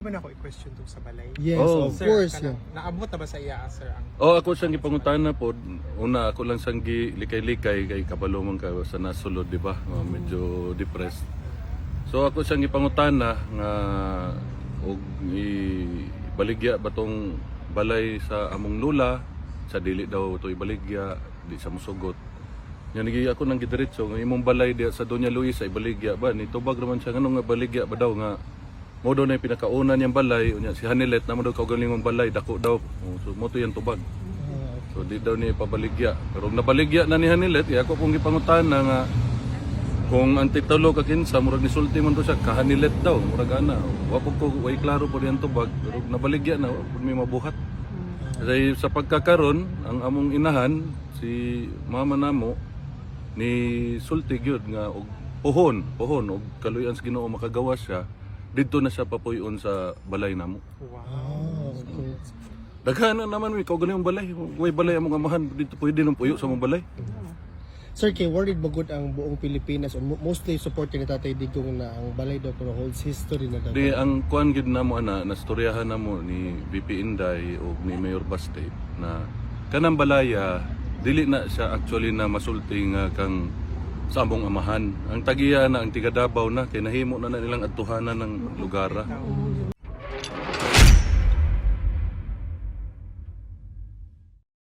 Ba na ako i-question to sa balay? Yes, Oh. of Sir, course. kanang naabot na ba sa iya, sir? Ang Ako siyang gipangutana po. Una ako lang siyang likay-likay kay kabalo man ka sa nasulod, di ba? Medyo depressed. So ako siyang gipangutana nga og ibaligya ba tong balay sa among lula, sa dili daw to ibaligya, di sa musugot. Yan ako nang gidiretso nga imong balay diya sa Doña Luisa ibaligya ba ni tubag naman siya nganong nga baligya ba daw nga mo daw na yung pinakaunan niyang balay unya si Hanilet na mo daw kaugalingong balay dako daw. So mo to yan tubag. So di daw niya ipabaligya. Pero nabaligya na ni Hanilet, ako pong gipangutana nga kung ang titulo ka kinsa murag nisulti man to siya ka Hanilet daw murag ana. Wa po ko way klaro po diyan tubag pero nabaligya na pud may mabuhat. Kasi sa pagkakaron ang among inahan si mama namo ni sulti gyud nga og pohon og kaluyan sa Ginoo makagawas siya dito na siya papuyon sa balay namo. wow. Okay. Daghan na naman mi kaugalingong balay. Way balay among amahan dito pwede nang puyo sa among balay. Sir, kay worried bagod ang buong Pilipinas o mostly supporting ni Tatay Digong na ang balay daw pero holds history na daw. Di ang kuan gid namo ana nastoryahan namo ni VP Inday o ni Mayor Baste na kanang balaya dili na siya actually na masulti nga kang sa among amahan. Ang tagiya na ang tiga Davao na kay nahimo na nilang adtuhanan ng lugar.